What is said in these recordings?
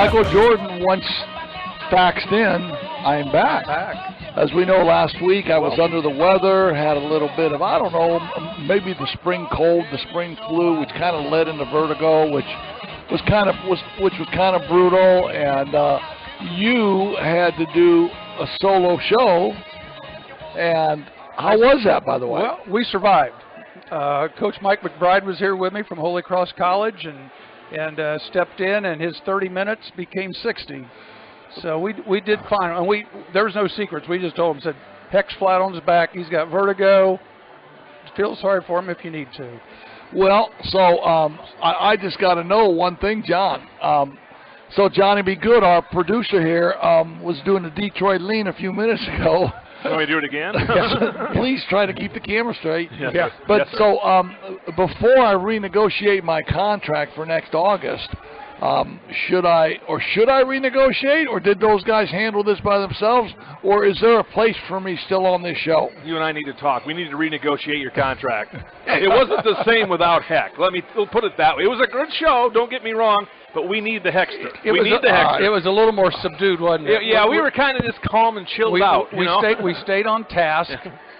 Michael Jordan once faxed in, I'm back. As we know, last week I was under the weather, had a little bit of, I don't know, maybe the spring cold, the spring flu, which kind of led into vertigo, which was kind of brutal. And you had to do a solo show. And how was that, by the way? Well, we survived. Coach Mike McBride was here with me from Holy Cross College and stepped in, and his 30 minutes became 60. So we did fine. And there was no secrets. We just told him, said, Heck's flat on his back. He's got vertigo. Feel sorry for him if you need to. Well, so I just got to know one thing, John. So Johnny B. Good, our producer here, was doing the Detroit lean a few minutes ago. Want me to do it again? Please try to keep the camera straight. Yes, yeah. But yes, so before I renegotiate my contract for next August, should I renegotiate, or did those guys handle this by themselves, or is there a place for me still on this show? You and I need to talk. We need to renegotiate your contract. It wasn't the same without Heck. We'll put it that way. It was a good show, don't get me wrong, but we need the Heckster. We need the Heckster. It was a little more subdued, wasn't it? Yeah, we were kind of just calm and chilled out. We stayed on task,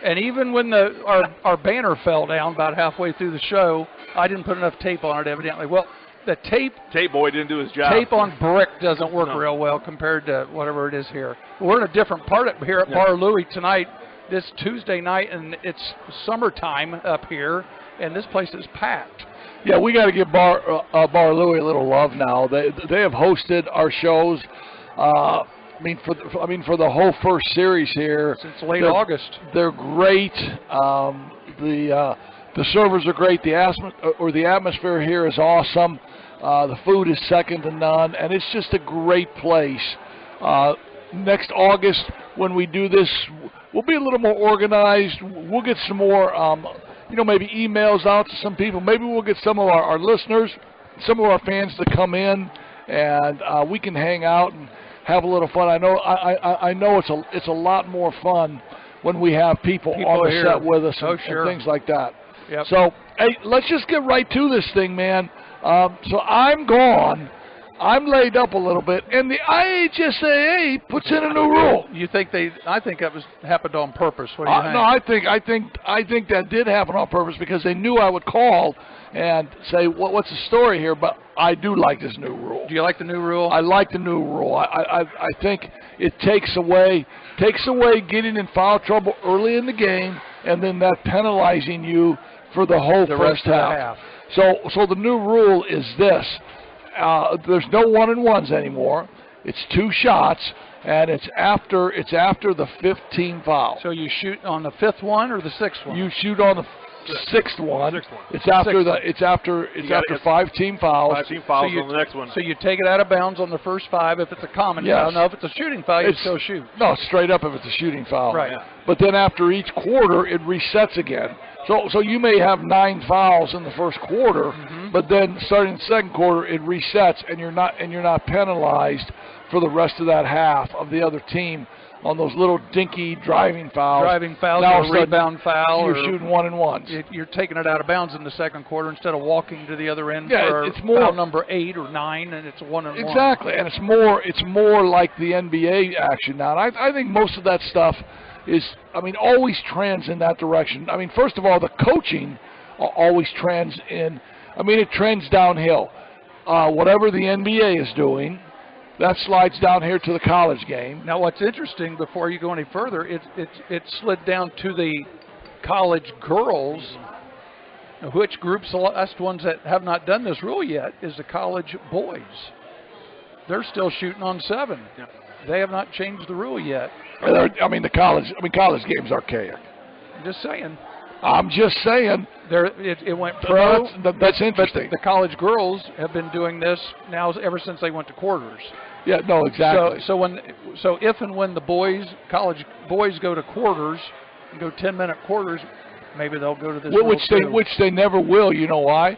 and even when our banner fell down about halfway through the show, I didn't put enough tape on it, evidently. Well, the tape boy didn't do his job. Tape on brick doesn't work real well compared to whatever it is here. We're in a different part here at Bar Louie tonight, this Tuesday night, and it's summertime up here, and this place is packed. Yeah, we got to give Bar Louie a little love now. They have hosted our shows. For the whole first series here since late August. They're great. The servers are great. The atmosphere here is awesome. The food is second to none, and it's just a great place. Next August, when we do this, we'll be a little more organized. We'll get some more, maybe emails out to some people. Maybe we'll get some of our listeners, some of our fans to come in, and we can hang out and have a little fun. I know it's a lot more fun when we have people on the set with us and things like that. Yep. So, hey, let's just get right to this thing, man. So I'm gone. I'm laid up a little bit, and the IHSAA puts in a new rule. You think I think that happened on purpose. What do you think? No, I think that did happen on purpose because they knew I would call and say, what's the story here? But I do like this new rule. Do you like the new rule? I like the new rule. I think it takes away getting in foul trouble early in the game, and then that penalizing you for the whole first half. So the new rule is this. There's no 1-and-1s anymore. It's 2 shots, and it's after the 15 foul. So you shoot on the 5th one or the 6th one? You shoot on the 6th one. It's after 5 team fouls. 5 team fouls on the next one. So you take it out of bounds on the first 5 if it's a common foul. Now if it's a shooting foul, you still shoot. No, straight up if it's a shooting foul. Right. Yeah. But then after each quarter, it resets again. So you may have 9 fouls in the first quarter, but then starting the second quarter, it resets, and you're not penalized for the rest of that half of the other team on those little dinky driving fouls. Now or a rebound foul. You're shooting 1-and-1s. You're taking it out of bounds in the second quarter instead of walking to the other end for it's more, foul number 8 or 9, and it's a 1-and-1. Exactly, and it's more like the NBA action now. And I think most of that stuff always trends in that direction. First of all, the coaching always trends it trends downhill. Whatever the NBA is doing, that slides down here to the college game. Now, what's interesting, before you go any further, it slid down to the college girls. Now, which groups, the last ones that have not done this rule yet, is the college boys. They're still shooting on 7. Yep. They have not changed the rule yet. College game's archaic. I'm just saying. It went pro. That's interesting. But the college girls have been doing this now ever since they went to quarters. Yeah, no, exactly. So if and when the college boys go to quarters, and go 10-minute quarters, maybe they'll go to this. Which they never will. You know why?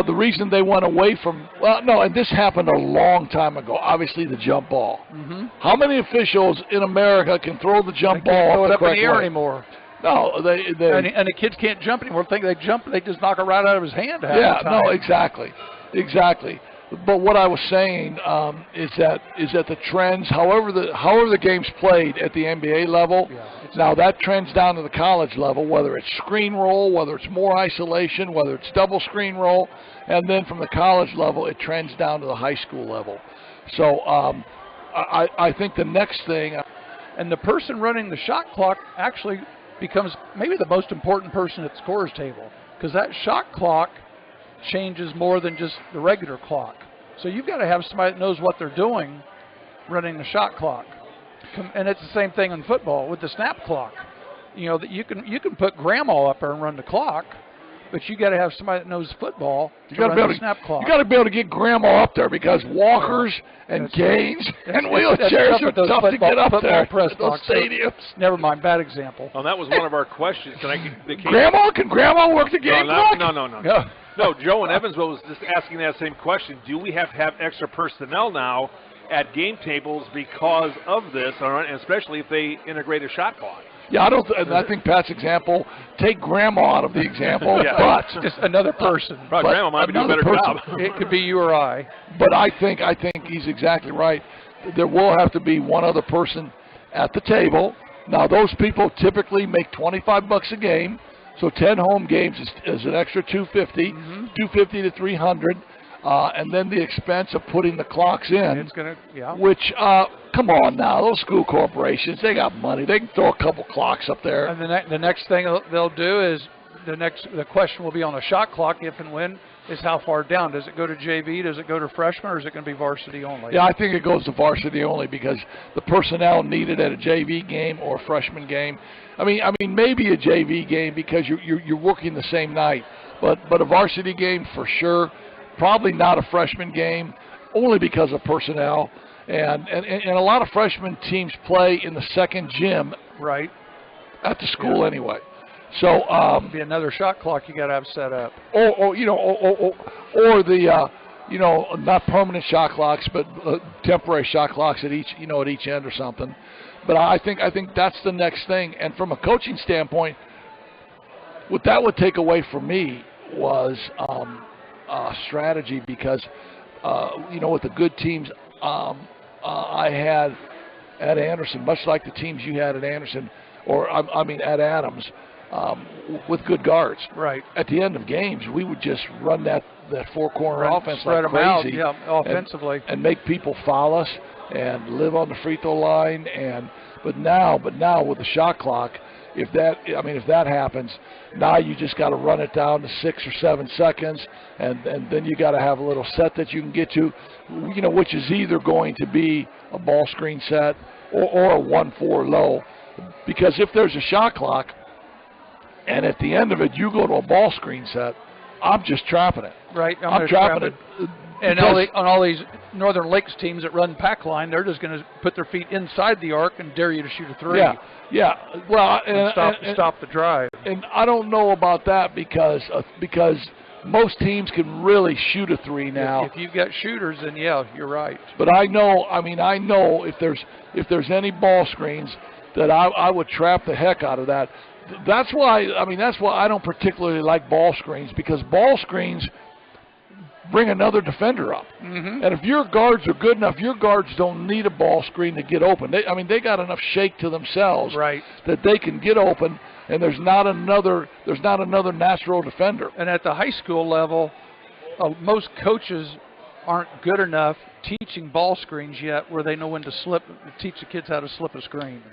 The reason they went away from and this happened a long time ago. Obviously, the jump ball. Mm-hmm. How many officials in America can throw the jump ball up in the air anymore? No, and the kids can't jump anymore. Think they jump, they just knock it right out of his hand. Yeah, no, exactly. But what I was saying is that the trends, however the game's played at the NBA level, now that trends down to the college level, whether it's screen roll, whether it's more isolation, whether it's double screen roll, and then from the college level, it trends down to the high school level. So I think the next thing, and the person running the shot clock actually becomes maybe the most important person at the scorer's table, because that shot clock changes more than just the regular clock. So you've got to have somebody that knows what they're doing running the shot clock. And it's the same thing in football with the snap clock. You know, that you can put grandma up there and run the clock, but you got to have somebody that knows football to run the snap clock. You got to be able to get grandma up there, because walkers and canes and wheelchairs are tough to get up there. Press those stadiums. Never mind, bad example. Well, that was one of our questions. Can grandma work the game? No, Joe in Evansville was just asking that same question. Do we have to have extra personnel now at game tables because of this, and especially if they integrate a shot clock? Yeah, I think Pat's example, take grandma out of the example, but just another person. Probably grandma might do a better job. It could be you or I. But I think he's exactly right. There will have to be one other person at the table. Now, those people typically make $25 a game. So 10 home games is an extra $250, $250 to $300, and then the expense of putting the clocks in. It's gonna, Which, come on now, those school corporations, they got money. They can throw a couple clocks up there. And the next thing they'll do is the question will be on a shot clock, if and when, is how far down. Does it go to JV? Does it go to freshman, or is it going to be varsity only? Yeah, I think it goes to varsity only, because the personnel needed at a JV game or a freshman game. I mean, maybe a JV game because you're working the same night, but a varsity game for sure. Probably not a freshman game, only because of personnel, and a lot of freshman teams play in the second gym, right, at the school anyway. So be another shot clock you got to have set up, or the not permanent shot clocks, but temporary shot clocks at each end or something. But I think that's the next thing. And from a coaching standpoint, what that would take away from me was strategy, because with the good teams I had at Anderson, much like the teams you had at Anderson, or at Adams. With good guards. Right. At the end of games, we would just run that four-corner offense spread like crazy. Them out, offensively. And make people foul us and live on the free throw line. But now with the shot clock, if that happens, now you just got to run it down to 6 or 7 seconds, and then you got to have a little set that you can get to, which is either going to be a ball screen set or a 1-4 low. Because if there's a shot clock, and at the end of it, you go to a ball screen set, I'm just trapping it. Right. I'm trapping it. And on all these Northern Lakes teams that run pack line, they're just going to put their feet inside the arc and dare you to shoot a three. Yeah. Well, stop the drive. And I don't know about that because most teams can really shoot a three now. If you've got shooters, then yeah, you're right. But I know if there's any ball screens that I would trap the heck out of that. That's why I don't particularly like ball screens, because ball screens bring another defender up. Mm-hmm. And if your guards are good enough, your guards don't need a ball screen to get open. They got enough shake to themselves that they can get open, and there's not another natural defender. And at the high school level, most coaches aren't good enough teaching ball screens yet where they know when to teach the kids how to slip a screen.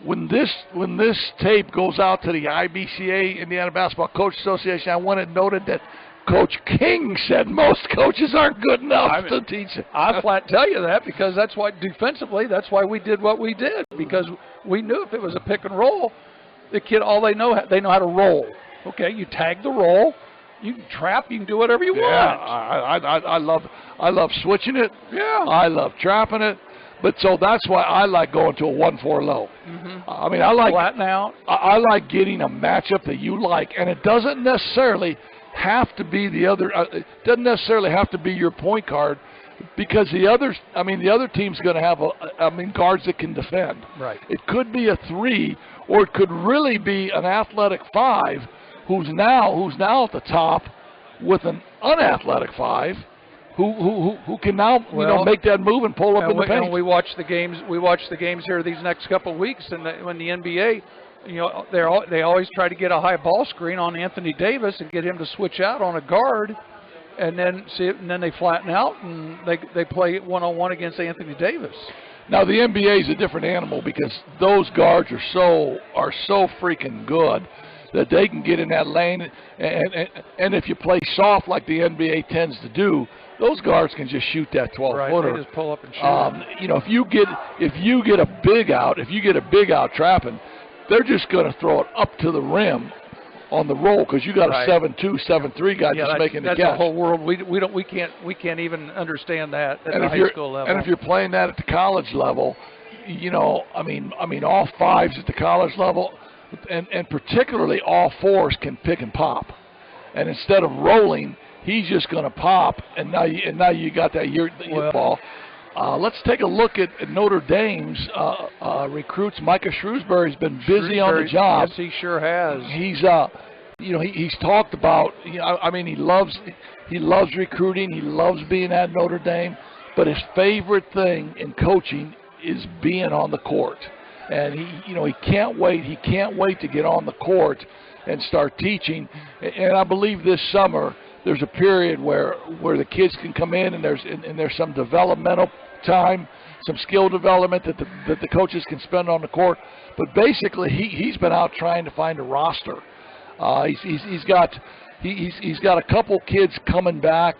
When this tape goes out to the IBCA, Indiana Basketball Coaches Association, I want it noted that Coach King said most coaches aren't good enough to teach it. I flat tell you that, because that's why defensively, that's why we did what we did, because we knew if it was a pick and roll, the kid, they know how to roll. Okay, you tag the roll, you can trap, you can do whatever you want. I love switching it. Yeah. I love trapping it. But so that's why I like going to a 1-4 low. Mm-hmm. I like flatten out. I like getting a matchup that you like, and it doesn't necessarily have to be the other. It doesn't necessarily have to be your point guard, because the other team's going to have guards that can defend. Right. It could be a 3, or it could really be an athletic 5, who's now at the top with an unathletic 5. who can now make that move and pull up in the paint. And we watch the games. We watch the games here these next couple of weeks, and when the NBA, they always try to get a high ball screen on Anthony Davis and get him to switch out on a guard, and then they flatten out and they play one-on-one against Anthony Davis. Now the NBA is a different animal because those guards are so freaking good that they can get in that lane, and if you play soft like the NBA tends to do, those guards can just shoot that 12-footer. Right, they just pull up and shoot. If you get a big out trapping, they're just going to throw it up to the rim on the roll because you got a 7'2", 7'3" guy just making the catch. That's the whole world. We can't even understand that at the high school level. And if you're playing that at the college level, all fives at the college level, and particularly all fours can pick and pop. And instead of rolling, he's just going to pop, and now you got that year ball. Let's take a look at Notre Dame's recruits. Micah Shrewsberry's been busy on the job. Yes, he sure has. He's talked about. He loves recruiting. He loves being at Notre Dame, but his favorite thing in coaching is being on the court. And he can't wait. He can't wait to get on the court and start teaching. And I believe this summer there's a period where the kids can come in and there's some developmental time, some skill development that the coaches can spend on the court. But basically, he's been out trying to find a roster. He's got a couple kids coming back.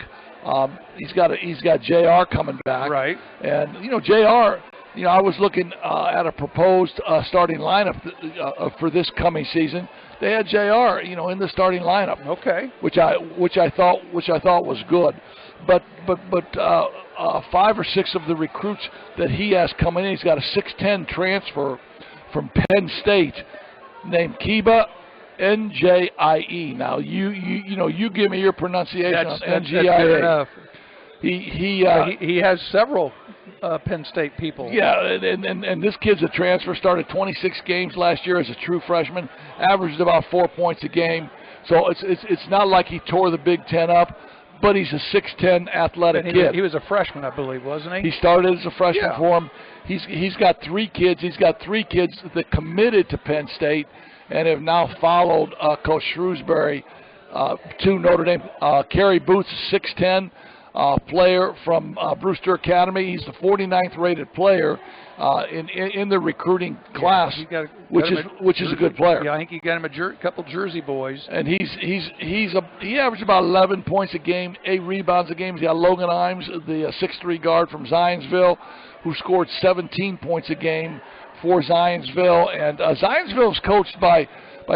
He's got JR coming back. Right. And JR. I was looking at a proposed starting lineup for this coming season. They had JR, in the starting lineup. Okay. Which I thought was good, but 5 or 6 of the recruits that he has coming in, he's got a 6'10" transfer from Penn State named Kiba Njie. Now you give me your pronunciation on Njie. That's good enough. He has several Penn State people. Yeah, and this kid's a transfer. Started 26 games last year as a true freshman. Averaged about 4 points a game. So it's not like he tore the Big Ten up, but he's a 6'10" athletic kid. He was a freshman, I believe, wasn't he? He started as a freshman for him. He's got 3 kids. He's got 3 kids that committed to Penn State and have now followed Coach Shrewsberry to Notre Dame. Kerry Boots, 6'10". Player from Brewster Academy. He's the 49th rated player in the recruiting class, which is a good player. Yeah, I think he got him a couple Jersey boys. And he averaged about 11 points a game, 8 rebounds a game. He's got Logan Imes, the 6'3" guard from Zionsville, who scored 17 points a game for Zionsville. And Zionsville is coached by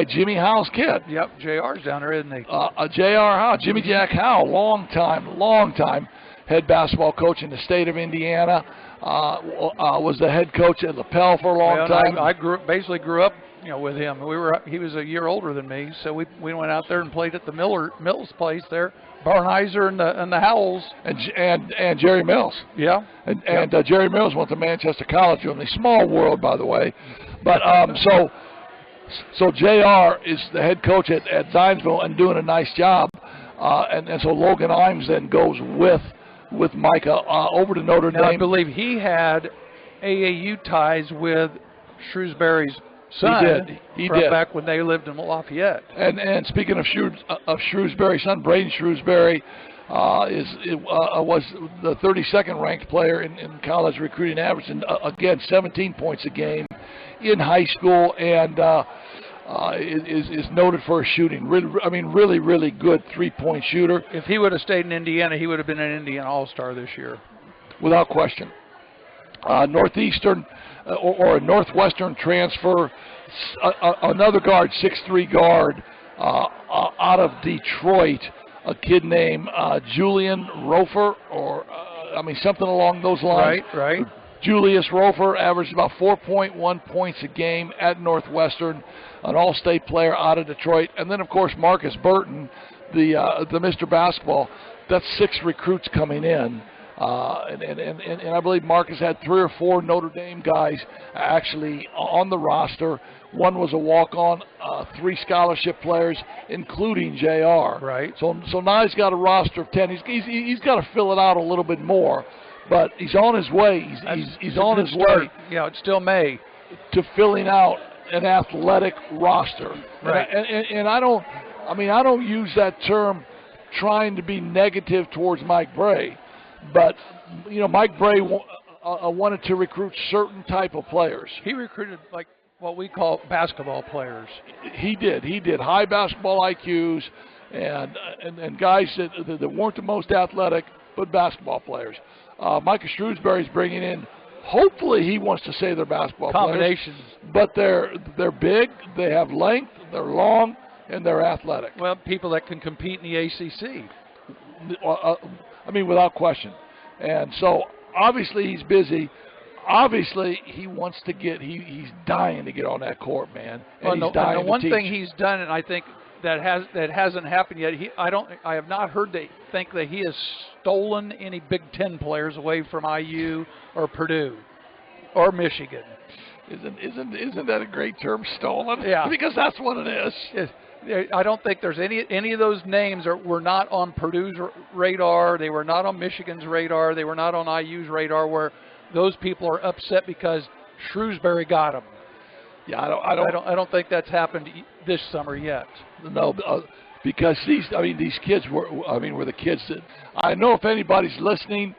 Jimmy Howe's kid. Yep, JR's down there, isn't he? J.R. Howe, Jimmy Jack Howe, long time head basketball coach in the state of Indiana. Was the head coach at LaPel for a long time. I basically grew up, with him. He was a year older than me, so we went out there and played at the Mills place there. Barnheiser and the Howells and Jerry Mills. Yeah, and Jerry Mills went to Manchester College with me. Small world, by the way, but So JR is the head coach at Zionsville and doing a nice job, and so Logan Imes then goes with Micah over to Notre Dame. I believe he had AAU ties with Shrewsberry's son. He did back when they lived in Lafayette. And speaking of Shrewsberry's son, Braden Shrewsberry was the 32nd ranked player in college recruiting average, and again 17 points a game in high school, and is noted for his shooting. Really good 3-point shooter. If he would have stayed in Indiana, he would have been an Indiana All-Star this year, without question. Northeastern or a Northwestern transfer, another guard, 6'3" guard out of Detroit, a kid named Julian Rofer, or something along those lines. Right. Julius Rofer averaged about 4.1 points a game at Northwestern, an all-state player out of Detroit. And then, of course, Marcus Burton, the Mr. Basketball. That's 6 recruits coming in And I believe Marcus had 3 or 4 Notre Dame guys actually on the roster. One was a walk-on, 3 scholarship players, including JR. Right. So now he's got a roster of 10. He's got to fill it out a little bit more, but he's on his way. He's on his way. Yeah, it's still May. To filling out an athletic roster. Right. And I don't use that term trying to be negative towards Mike Bray, but Mike Bray wanted to recruit certain type of players. He recruited like what we call basketball players. He did high basketball IQs and guys that weren't the most athletic but basketball players. Micah Shrewsberry's bringing in. Hopefully he wants to say they're basketball combinations, players, but they're big, they have length, they're long, and they're athletic. Well, people that can compete in the ACC. Without question. And so obviously he's busy. Obviously he wants to he's dying to get on that court, man. And he's dying the one to teach. thing he's done, and I think that hasn't happened yet. I have not heard think that he has stolen any Big Ten players away from IU or Purdue or Michigan. Isn't that a great term, stolen? Yeah, because that's what it is. I don't think there's any of those names were not on Purdue's radar. They were not on Michigan's radar. They were not on IU's radar. Where those people are upset because Shrewsberry got them. Yeah, I don't think that's happened this summer yet. No, because these kids were the kids that I know. If anybody's listening,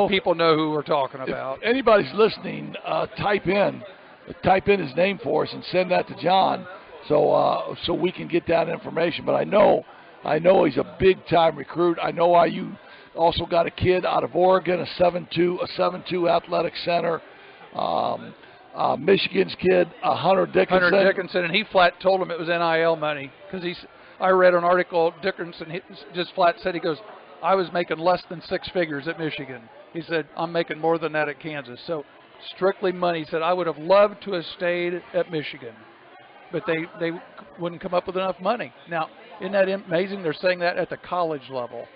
people know who we're talking about. If anybody's listening, type in his name for us and send that to John, so we can get that information. But I know he's a big time recruit. I know IU also got a kid out of Oregon, a 7'2" athletic center. Michigan's kid, Hunter Dickinson. And he flat told him it was NIL money because I read an article. Dickinson just flat said, he goes, I was making less than 6 figures at Michigan. He said, I'm making more than that at Kansas. So strictly money. He said, I would have loved to have stayed at Michigan, but they wouldn't come up with enough money. Now, isn't that amazing? They're saying that at the college level.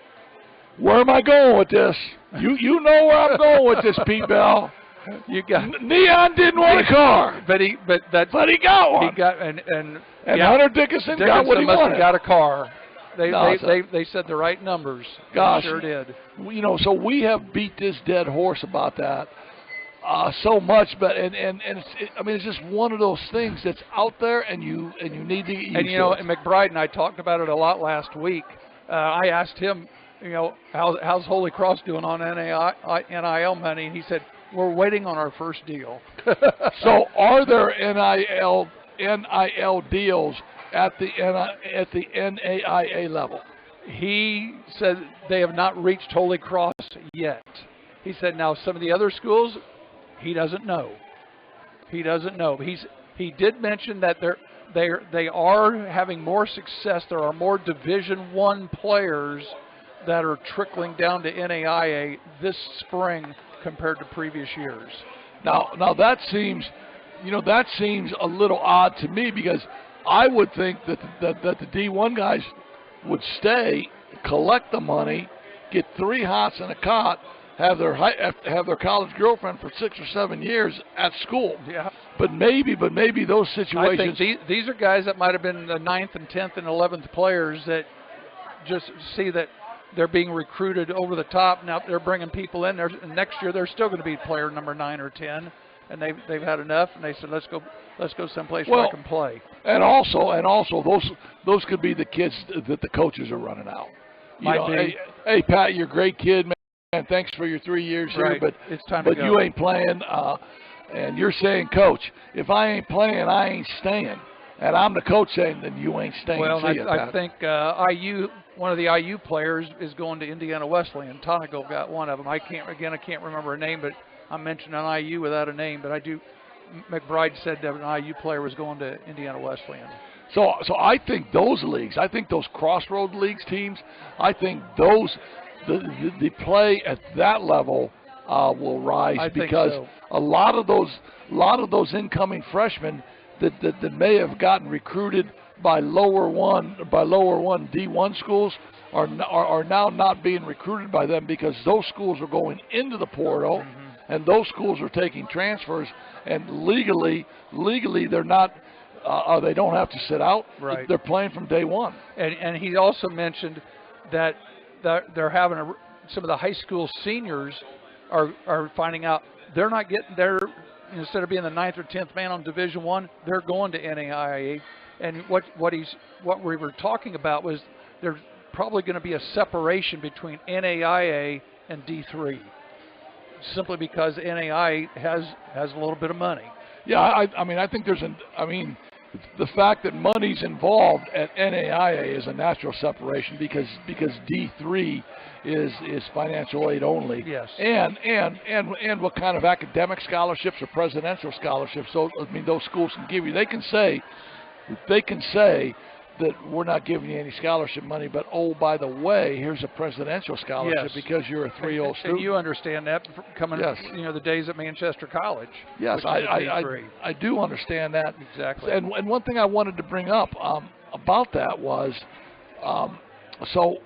Where am I going with this? You know where I'm going with this, Pete Bell. You got Neon didn't want a car, but he got one. He got and Hunter Dickinson got what he must wanted. Have got a car. They said the right numbers. Gosh, they sure did. So we have beat this dead horse about that so much, but it's just one of those things that's out there, and you need to get used to it. And McBride and I talked about it a lot last week. I asked him, how's Holy Cross doing on NIL money, and he said, we're waiting on our first deal. So are there NIL deals at the NAIA level? He said they have not reached Holy Cross yet. He said now some of the other schools, he doesn't know. He did mention that they are having more success. There are more Division I players that are trickling down to NAIA this spring compared to previous years. Now that seems a little odd to me, because I would think that the D1 guys would stay, collect the money, get 3 hots and a cot, have their college girlfriend for 6 or 7 years at school. Yeah. But maybe those situations. I think these are guys that might have been the 9th and 10th and 11th players that just see that they're being recruited over the top. Now they're bringing people in there. Next year they're still going to be player number 9 or 10, and they've had enough. And they said, let's go someplace where I can play. And also those could be the kids that the coaches are running out. Hey Pat, you're a great kid, man. Thanks for your 3 years here, but it's time to go. You ain't playing. And you're saying, Coach, if I ain't playing, I ain't staying. And I'm the coach saying, then you ain't staying. Well, I think IU, one of the IU players is going to Indiana Wesleyan. Tonico got one of them. I can't remember her name, but I'm mentioning an IU without a name. But McBride said that an IU player was going to Indiana Wesleyan. So I think those leagues, I think those Crossroad Leagues teams, I think the play at that level will rise, because a lot of those incoming freshmen that may have gotten recruited by lower one D1 schools are now not being recruited by them because those schools are going into the portal, and those schools are taking transfers, and legally they're not. They don't have to sit out. Right. They're playing from day one. And he also mentioned that they're having some of the high school seniors are finding out they're not getting their, instead of being the 9th or 10th man on Division I, they're going to NAIA. And what we were talking about was there's probably going to be a separation between NAIA and D3, simply because NAIA has a little bit of money. Yeah, I think the fact that money's involved at NAIA is a natural separation because D3 is financial aid only. Yes. And what kind of academic scholarships or presidential scholarships those schools can give you. They can say that we're not giving you any scholarship money, but by the way, here's a presidential scholarship because you're a 3-0 student. And you understand that coming, yes. The days at Manchester College. Yes, I do understand that. Exactly. And one thing I wanted to bring up about that was, so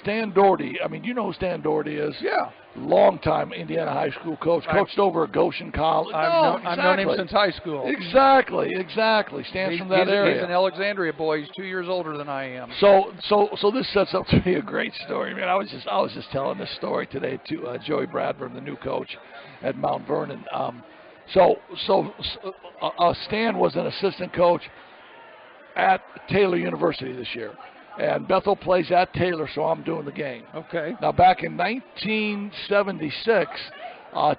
Stan Doherty. I mean, you know who Stan Doherty is? Yeah. Longtime Indiana high school coach. Coached over at Goshen College. I've known him since high school. Exactly. Stan's from that area. He's an Alexandria boy. He's 2 years older than I am. So this sets up to be a great story, man. I was just telling this story today to Joey Bradburn, the new coach at Mount Vernon. Stan was an assistant coach at Taylor University this year. And Bethel plays at Taylor, so I'm doing the game. Okay. Now, back in 1976,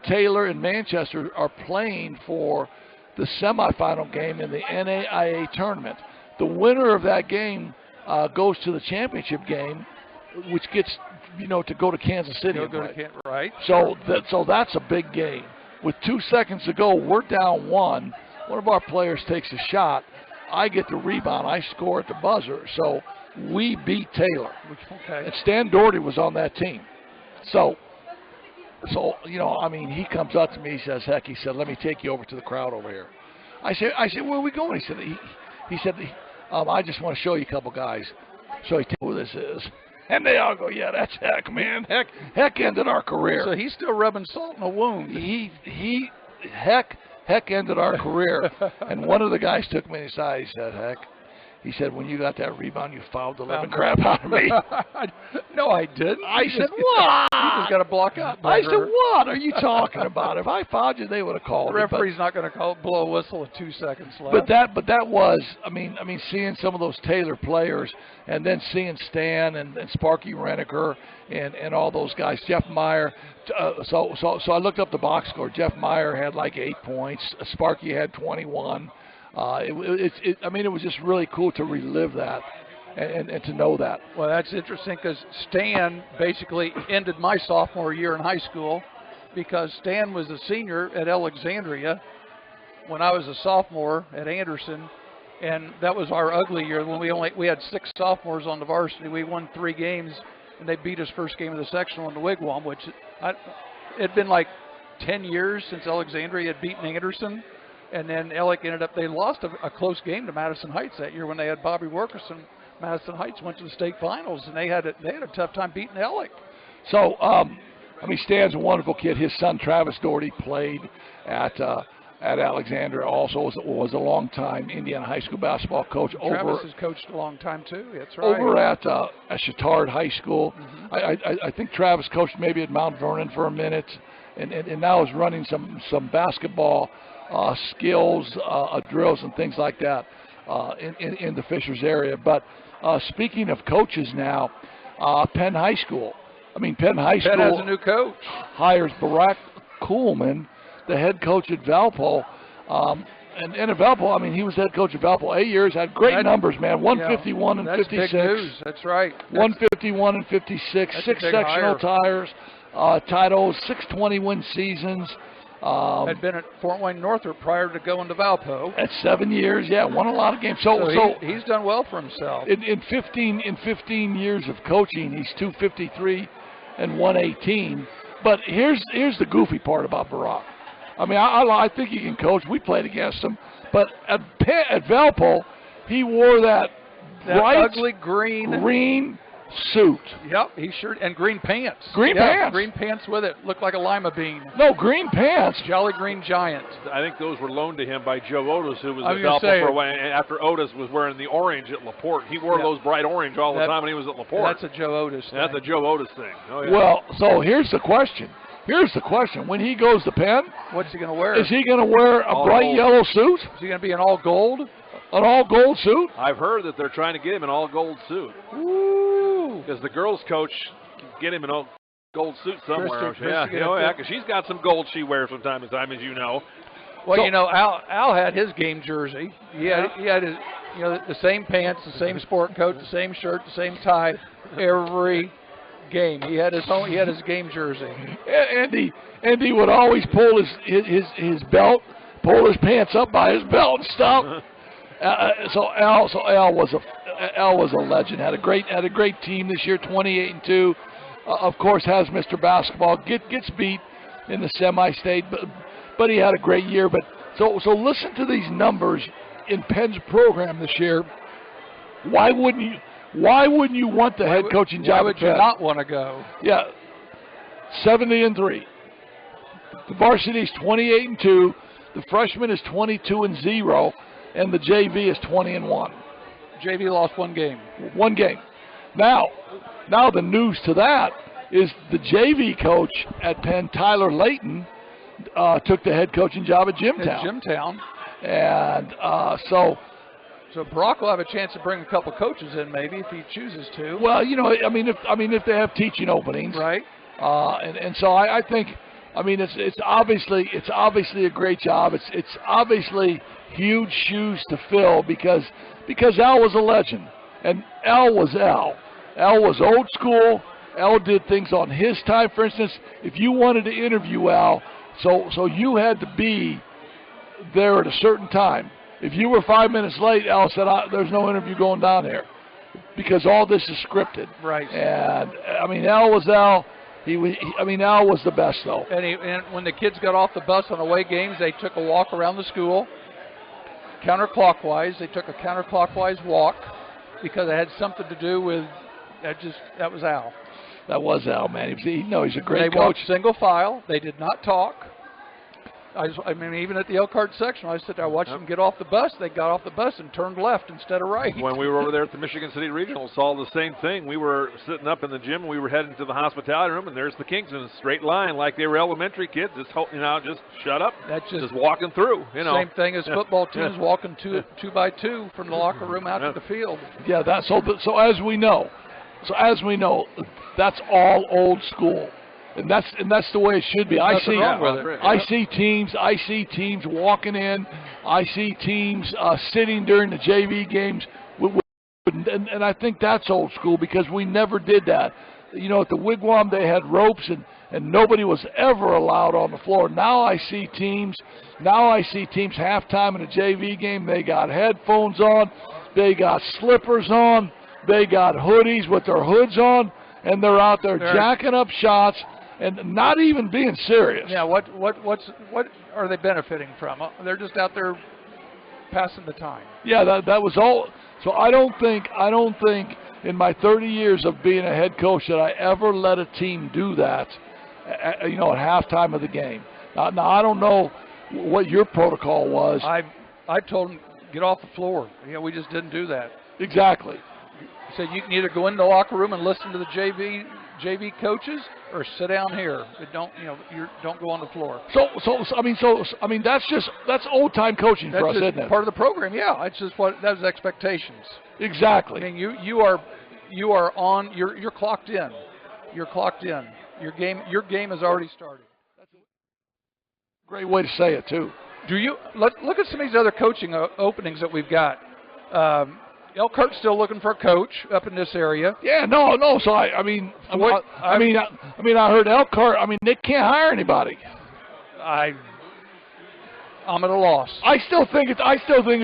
Taylor and Manchester are playing for the semifinal game in the NAIA tournament. The winner of that game goes to the championship game, which gets to go to Kansas City. Right. So that's a big game. With 2 seconds to go, we're down 1. One of our players takes a shot. I get the rebound. I score at the buzzer. So we beat Taylor. Okay. And Stan Doherty was on that team. So he comes up to me. He says, "Heck," he said, "let me take you over to the crowd over here." I said, "Where are we going?" He said, "I just want to show you a couple guys." So he told me who this is. And they all go, "Yeah, that's Heck, man. Heck ended our career." So he's still rubbing salt in the wound. Heck ended our career. And one of the guys took me aside. He said, "Heck," he said, "when you got that rebound, you fouled the living crap out of me." No, I didn't. I said, "What?" You just got to block up. I said, "What are you talking about? If I fouled you, they would have called the referee's not going to blow a whistle with 2 seconds left. But that was, seeing some of those Taylor players, and then seeing Stan and Sparky Reneker and all those guys, Jeff Meyer. So I looked up the box score. Jeff Meyer had like 8 points. Sparky had 21. It was just really cool to relive that and to know that. Well, that's interesting because Stan basically ended my sophomore year in high school because Stan was a senior at Alexandria when I was a sophomore at Anderson, and that was our ugly year when we had 6 sophomores on the varsity. We won 3 games, and they beat us first game of the sectional in the Wigwam, which it'd been like 10 years since Alexandria had beaten Anderson. And then Ellick they lost a close game to Madison Heights that year when they had Bobby Wilkerson. Madison Heights went to the state finals, and they had a tough time beating Ellick. So, Stan's a wonderful kid. His son, Travis Doherty, played at Alexandria, also was a long-time Indiana high school basketball coach. Travis has coached a long time, too. That's right. Over at Chittard High School. Mm-hmm. I think Travis coached maybe at Mount Vernon for a minute, and now is running some basketball skills, drills, and things like that in the Fishers area. But speaking of coaches now, Penn High School. Penn High School has a new coach. Hires Barack Coolman, the head coach at Valpo. And at Valpo, he was head coach at Valpo 8 years, had great numbers, man. 151 and 56. That's big news. That's right. 151 and 56, 6 sectional titles, 620 win seasons. Had been at Fort Wayne Northrop prior to going to Valpo. At 7 years, won a lot of games. So he's done well for himself. In 15 years of coaching, he's 253 and 118. But here's the goofy part about Barack. I think he can coach. We played against him, but at Valpo, he wore that bright ugly green suit. Yep, he sure, and green pants. Green pants. Green pants with it. Looked like a lima bean. No, green pants. Jolly Green Giant. I think those were loaned to him by Joe Otis, who was I was at gonna Valpo say, for a while. And after Otis was wearing the orange at LaPorte, he wore those bright orange all the time when he was at LaPorte. That's a Joe Otis thing. That's a Joe Otis thing. Oh, yeah. Well, so here's the question. When he goes to Penn, what's he going to wear? Is he going to wear a bright yellow suit? Is he going to be an all gold? An all gold suit? I've heard that they're trying to get him an all gold suit. Ooh. Because the girls' coach can get him an all gold suit somewhere. Christy, because she's got some gold she wears from time to time, as you know. Well, Al had his game jersey. He had his, the same pants, the same sport coat, the same shirt, the same tie, every game. He had his game jersey. Andy would always pull his belt, pull his pants up by his belt and stuff. So Al was a legend. Had a great team this year, 28-2. Of course, has Mr. Basketball. Gets beat in the semi-state, but he had a great year. But so listen to these numbers in Penn's program this year. Why wouldn't you want the head coaching job? Why would you not want to go? Yeah, 70-3. The varsity is 28-2. The freshman is 22-0, and the JV is 20-1. JV lost one game. One game. Now the news to that is the JV coach at Penn, Tyler Layton, took the head coaching job at Jimtown. And So Brock will have a chance to bring a couple coaches in, maybe, if he chooses to. Well, if they have teaching openings, right? And so I think, it's obviously a great job. It's obviously huge shoes to fill because Al was a legend, and Al was Al. Al was old school. Al did things on his time. For instance, if you wanted to interview Al, so you had to be there at a certain time. If you were 5 minutes late, Al said, there's no interview going down here because all this is scripted. Right. And, Al was Al. Al was the best, though. And when the kids got off the bus on away games, they took a walk around the school, counterclockwise. They took a counterclockwise walk because it had something to do with that was Al. That was Al, man. He's a great coach. They walked single file. They did not talk. Even at the Elkhart section, I sit there, I watched them get off the bus. They got off the bus and turned left instead of right. When we were over there at the Michigan City Regional, saw the same thing. We were sitting up in the gym, and we were heading to the hospitality room, and there's the Kings in a straight line like they were elementary kids. Just shut up. That's just walking through. Same thing as football teams walking two by two from the locker room out to the field. Yeah, so as we know, that's all old school. And that's the way it should be. I see teams walking in. I see teams sitting during the JV games, and I think that's old school because we never did that. At the Wigwam they had ropes and nobody was ever allowed on the floor. Now I see teams halftime in a JV game. They got headphones on, they got slippers on, they got hoodies with their hoods on, and they're out there jacking up shots. And not even being serious. Yeah, what are they benefiting from? They're just out there passing the time. Yeah, that was all. So I don't think in my 30 years of being a head coach that I ever let a team do that. At halftime of the game. Now I don't know what your protocol was. I told them get off the floor. We just didn't do that. Exactly. So you can either go in the locker room and listen to the JV coaches, or sit down here. Don't go on the floor. That's old time coaching for us, isn't it? Part of the program, yeah. It's just those expectations. Exactly. You are on. You're clocked in. You're clocked in. Your game has already started. That's a great way to say it too. Look at some of these other coaching openings that we've got. Elkhart's still looking for a coach up in this area. Yeah, no. So I heard Elkhart. They can't hire anybody. I'm at a loss. I still think it's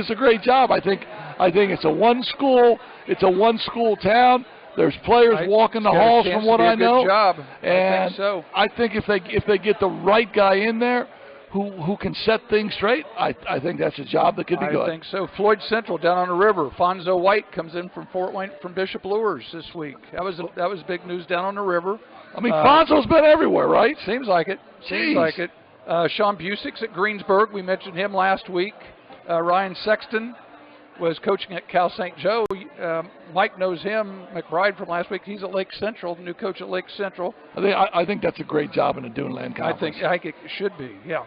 a great job. I think it's a one school. It's a one school town. There's players walking the halls from what I know. Job. And I think so. I think if they get the right guy in there, who can set things straight, I think that's a job that could be good. I think so. Floyd Central down on the river. Fonzo White comes in from Fort Wayne from Bishop Lures this week. That was big news down on the river. I mean, Fonzo's been everywhere, right? Seems like it. Seems like it. Sean Busick's at Greensburg. We mentioned him last week. Ryan Sexton was coaching at Cal St. Joe. Mike knows him, McBride, from last week. He's at Lake Central, the new coach at Lake Central. I think that's a great job in the Duneland Conference. I think it should be, yeah.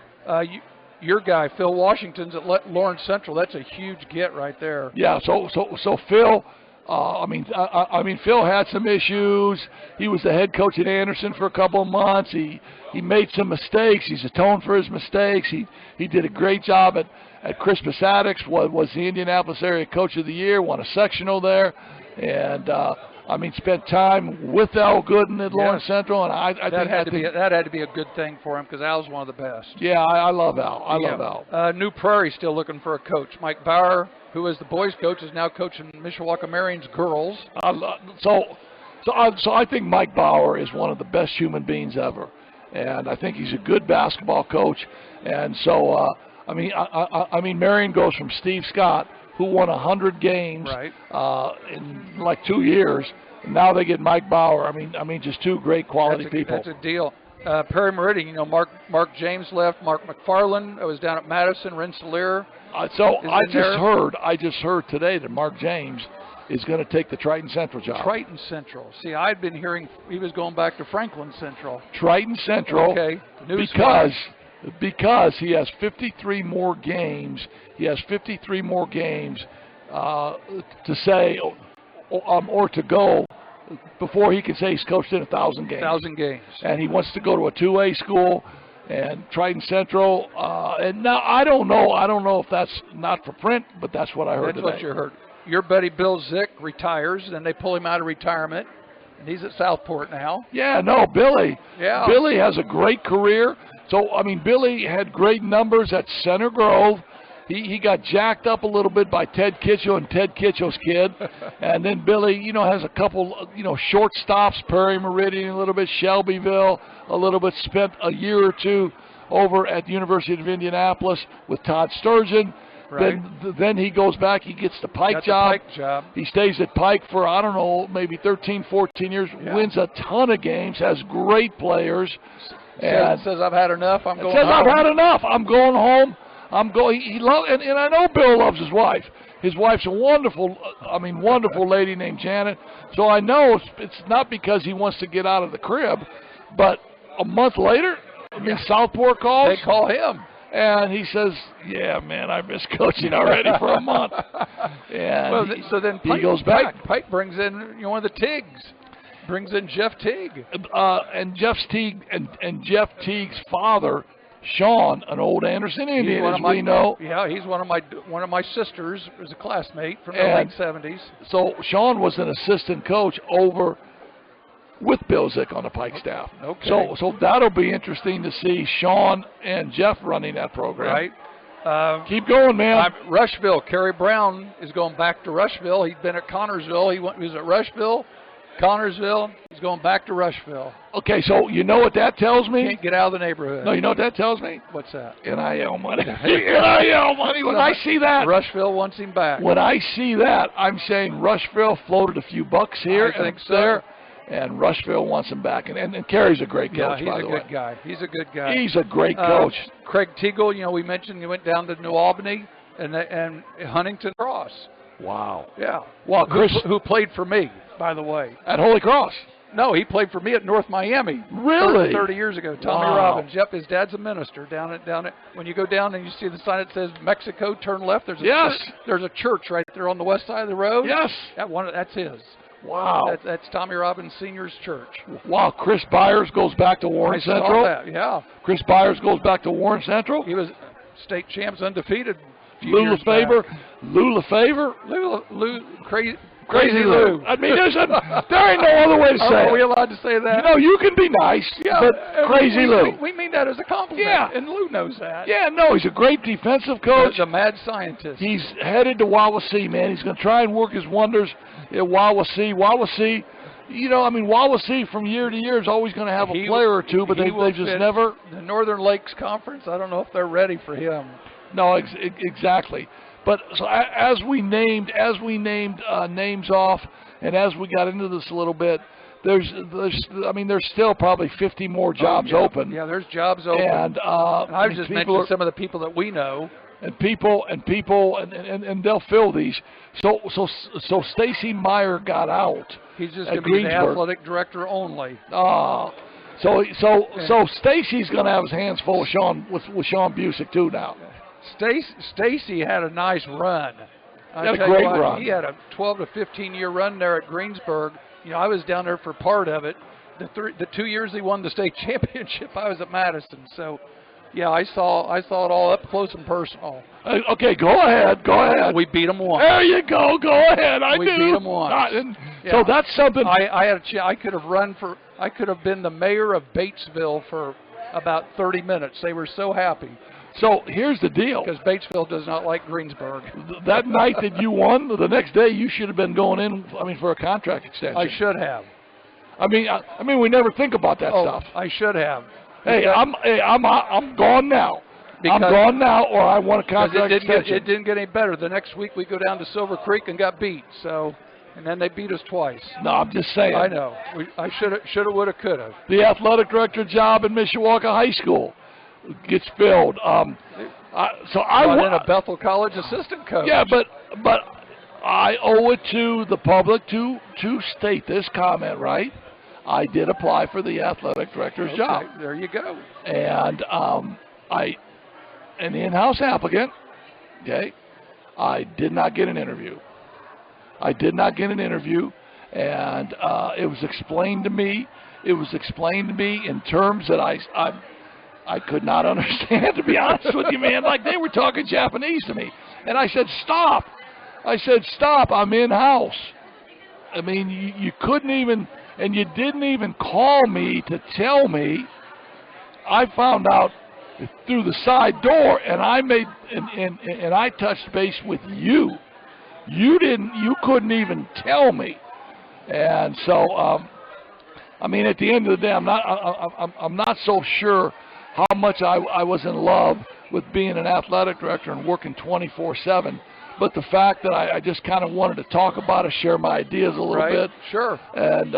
Your guy, Phil Washington's at Lawrence Central. That's a huge get right there. Yeah, so Phil, I mean, Phil had some issues. He was the head coach at Anderson for a couple of months. He made some mistakes. He's atoned for his mistakes. He did a great job at Crispus Attucks, was the Indianapolis Area Coach of the Year, won a sectional there, and spent time with Al Gooden at Lawrence Central, and I think that had to be a good thing for him because Al's one of the best. Yeah, I love Al. I love Al. New Prairie still looking for a coach. Mike Bauer, who was the boys' coach, is now coaching Mishawaka Marion's girls. So I think Mike Bauer is one of the best human beings ever, and I think he's a good basketball coach, and so. Marion goes from Steve Scott, who won 100 games in like 2 years, and now they get Mike Bauer. I mean, just two great quality people. That's a deal. Perry Meridian, Mark James left. Mark McFarland was down at Madison. Rensselaer. I just heard today that Mark James is going to take the Triton Central job. Triton Central. See, I'd been hearing he was going back to Franklin Central. Triton Central. Okay. Because he has 53 more games. He has 53 more games to say or to go before he can say he's coached in 1,000 games. 1,000 games. And he wants to go to a 2A school and Triton Central. And now I don't know if that's not for print, but that's what I heard today. That's what you heard. Your buddy Bill Zick retires, and they pull him out of retirement. And he's at Southport now. Yeah, no, Billy. Yeah. Billy has a great career. So, Billy had great numbers at Center Grove. He got jacked up a little bit by Ted Kitchell and Ted Kitchell's kid. And then Billy, has a couple, short stops, Perry Meridian, a little bit Shelbyville, a little bit, spent a year or two over at the University of Indianapolis with Todd Sturgeon. Right. Then he goes back, he gets the Pike job. He stays at Pike for, I don't know, maybe 13, 14 years, wins a ton of games, has great players. And says I've had enough. I'm going home. I've had enough. I'm going home. And I know Bill loves his wife. His wife's a wonderful lady named Janet. So I know it's not because he wants to get out of the crib, but a month later, Southport calls. They call him. And he says, "Yeah, man, I miss coaching already for a month." And so then he goes back. Pike brings in one of the Tiggs. Brings in Jeff Teague. And Jeff Teague's father, Sean, an old Anderson Indian, as we know. Yeah, he's one of my sisters, was a classmate from the late 70s. So Sean was an assistant coach over with Bill Zick on the Pike staff. Okay. So that'll be interesting to see Sean and Jeff running that program. Right. Keep going, man. Rushville. Kerry Brown is going back to Rushville. He'd been at Connorsville. He was at Rushville, Connorsville. He's going back to Rushville. Okay, so you know what that tells me? Can't get out of the neighborhood. No, you know what that tells me? What's that? NIL money. NIL money. When I see that. Rushville wants him back. When I see that, I'm saying Rushville floated a few bucks here. I think so. There. And Rushville wants him back. And Kerry's a great coach, by the way. He's a good guy. He's a good guy. He's a great coach. Craig Teagle, we mentioned he went down to New Albany and Huntington Cross. Wow. Yeah. Well, Chris, who played for me, by the way. At Holy Cross? No, he played for me at North Miami. Really? 30 years ago. Tommy Robbins. Yep, his dad's a minister down at. When you go down and you see the sign that says Mexico, turn left. There's a church right there on the west side of the road. Yes. That's his. Wow. That's Tommy Robbins Sr.'s church. Wow. Chris Byers goes back to Warren Central. Saw that, yeah. Chris Byers goes back to Warren Central. He was state champs, undefeated. Lou Lefevre. Crazy Lou. I mean, there ain't no other way to say it. Are we allowed to say that? You can be nice, but Crazy Lou. We mean that as a compliment. Yeah. And Lou knows that. Yeah, no, he's a great defensive coach. He's a mad scientist. He's headed to Wawasee, man. He's going to try and work his wonders at Wawasee. Wawasee You know, I mean, Wawasee from year to year is always going to have a player or two, but they just never. The Northern Lakes Conference, I don't know if they're ready for him. No, exactly. But so as we named names off, and as we got into this a little bit, there's still probably 50 more jobs open. Yeah, there's jobs open. And I've just mentioned some of the people that we know. And they'll fill these. So Stacy Meyer got out. He's just going to be the athletic director only. So Stacy's going to have his hands full with Sean Busick too now. Stacy had a nice run. He had a great run. He had a 12 to 15 year run there at Greensburg. You know, I was down there for part of it. The 2 years he won the state championship, I was at Madison. So, yeah, I saw it all up close and personal. Okay, go ahead. We beat them once. There you go. Go ahead. We beat them once. So that's something. I could have been the mayor of Batesville for about 30 minutes. They were so happy. So here's the deal. Because Batesville does not like Greensburg. That night that you won, the next day you should have been going in. For a contract extension. I should have. I mean, we never think about that stuff. I should have. Hey, I'm gone now. I'm gone now, or I want a contract extension. It didn't get any better. The next week we go down to Silver Creek and got beat. So, and then they beat us twice. No, I'm just saying. I know. I should have, would have, could have. The athletic director job in Mishawaka High School gets filled. I want a Bethel College assistant coach. Yeah, but I owe it to the public to state this comment, right? I did apply for the athletic director's job. There you go. And an in-house applicant. Okay, I did not get an interview. And it was explained to me. In terms that I could not understand, to be honest with you, man. Like, they were talking Japanese to me. And I said, stop. I'm in-house. I mean, you couldn't even, and you didn't even call me to tell me. I found out through the side door, and I touched base with you. You couldn't even tell me. And so, at the end of the day, I'm not so sure how much I was in love with being an athletic director and working 24/7, but the fact that I just kind of wanted to talk about it, share my ideas a little bit. Sure. And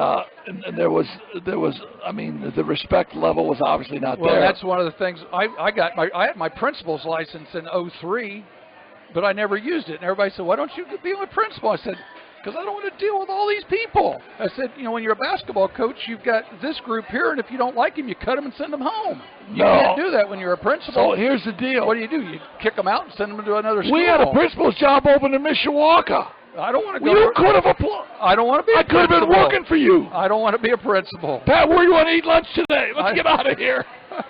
there was, the respect level was obviously not there. Well, that's one of the things. I had my principal's license in 2003, but I never used it. And everybody said, why don't you be my principal? I said, because I don't want to deal with all these people. I said, when you're a basketball coach, you've got this group here, and if you don't like them, you cut them and send them home. You can't do that when you're a principal. So here's the deal. What do? You kick them out and send them to another school. We had a principal's job open in Mishawaka. I don't want to go. You could have applied. I don't want to be a principal. I could have been working for you. I don't want to be a principal. Pat, where do you want to eat lunch today? Let's get out of here.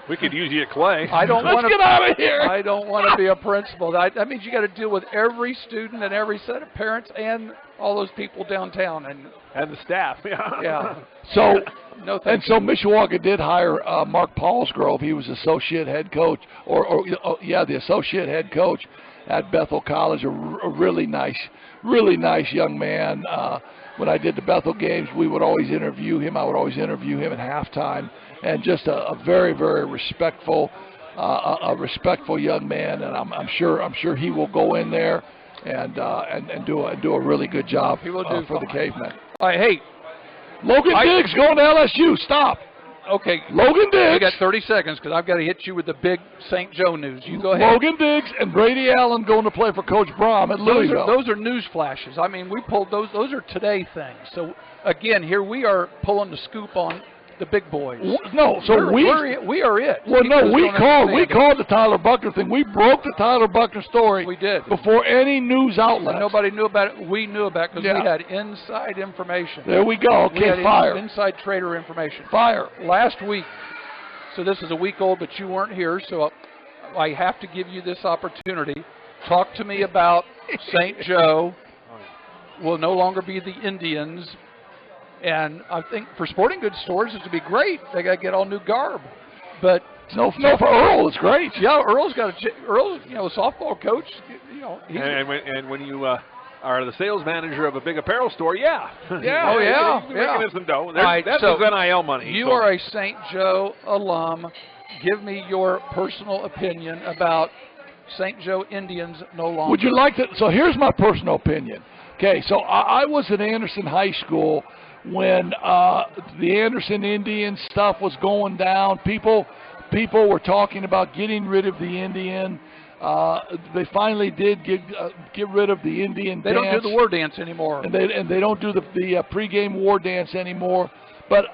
We could use you at Clay. Let's get out of here. I don't want to be a principal. That means you got to deal with every student and every set of parents and all those people downtown and the staff. Yeah. So no thanks. And so Mishawaka did hire Mark Paulsgrove. He was associate head coach, the associate head coach at Bethel College. A really nice young man. When I did the Bethel games, we would always interview him. I would always interview him at halftime, and just a very, very respectful young man. And I'm sure he will go in there and do a really good job for the Cavemen. All right, hey, Logan Diggs going to LSU. Stop. Okay. Logan Diggs. You got 30 seconds because I've got to hit you with the big St. Joe news. You go ahead. Logan Diggs and Brady Allen going to play for Coach Brom at Louisville. Those are news flashes. I mean, we pulled those. Those are today things. So, again, here we are pulling the scoop on the big boys. No, so we are it. Well, no, we called the Tyler Buckner thing. We broke the Tyler Buckner story. We did before any news outlet. Nobody knew about it. We knew about it because we had inside information. There we go. Okay, we had fire. Inside trader information. Fire. Last week. So this is a week old, but you weren't here, so I have to give you this opportunity. Talk to me about St. Joe. Will no longer be the Indians. And I think for sporting goods stores, it would be great. They got to get all new garb. But no, for Earl, it's great. Yeah, Earl's a softball coach. And when you or the sales manager of a big apparel store, yeah. Yeah. Oh, yeah. You're making some dough. All right, That's so his NIL money. You are a St. Joe alum. Give me your personal opinion about St. Joe Indians no longer. Would you like to? So here's my personal opinion. Okay, so I was at Anderson High School when the Anderson Indian stuff was going down. People were talking about getting rid of the Indian. They finally did get rid of the Indian They dance. don't do the war dance anymore. And they don't do the pregame war dance anymore. But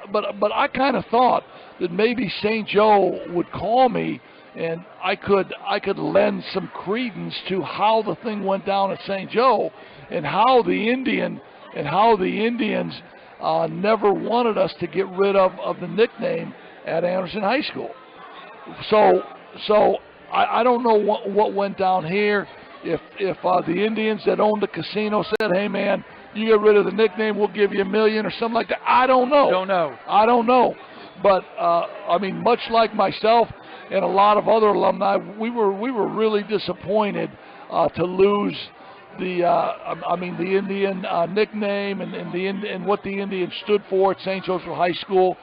I kind of thought that maybe St. Joe would call me and I could lend some credence to how the thing went down at St. Joe and how the Indians never wanted us to get rid of the nickname at Anderson High School. So I don't know what went down here. If the Indians that owned the casino said, "Hey man, you get rid of the nickname, we'll give you $1 million" or something like that, I don't know. I don't know. But I mean, much like myself and a lot of other alumni, we were really disappointed to lose the Indian nickname and what the Indians stood for at St. Joseph High School.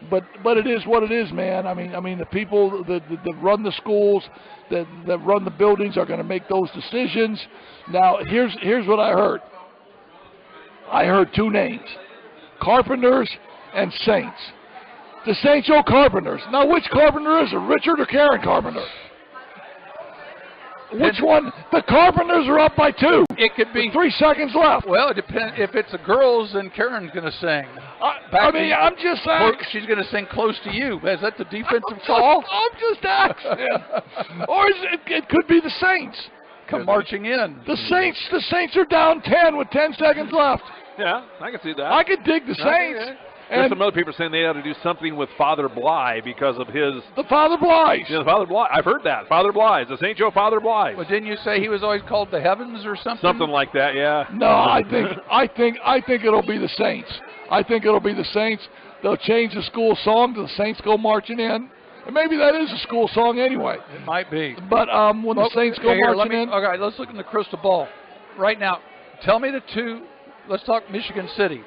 But it is what it is, man. I mean the people that run the schools, that run the buildings are going to make those decisions. Now here's what I heard. I heard two names: Carpenters and Saints. The St. Joe Carpenters. Now, which Carpenter is it, Richard or Karen Carpenter? Which one? The Carpenters are up by 2. It could be 3 seconds left. Well, it depends. If it's the girls, then Karen's going to sing. I'm just saying. She's going to sing close to you. Is that the defensive call? I'm just asking. Or it could be the Saints. Come marching in. The Saints are down 10 with 10 seconds left. Yeah, I can see that. I could dig the Saints. Okay. There's some other people saying they ought to do something with Father Bly because of his... The Father Bly's. Yeah, the Father Bly. I've heard that. Father Bly's. The St. Joe Father Bly's. Well, didn't you say he was always called the Heavens or something? Something like that, yeah. No, I think it'll be the Saints. I think it'll be the Saints. They'll change the school song to the Saints Go Marching In. And maybe that is a school song anyway. It might be. But when the Saints go marching in... Okay, let's look in the crystal ball. Right now, tell me the two... Let's talk Michigan City.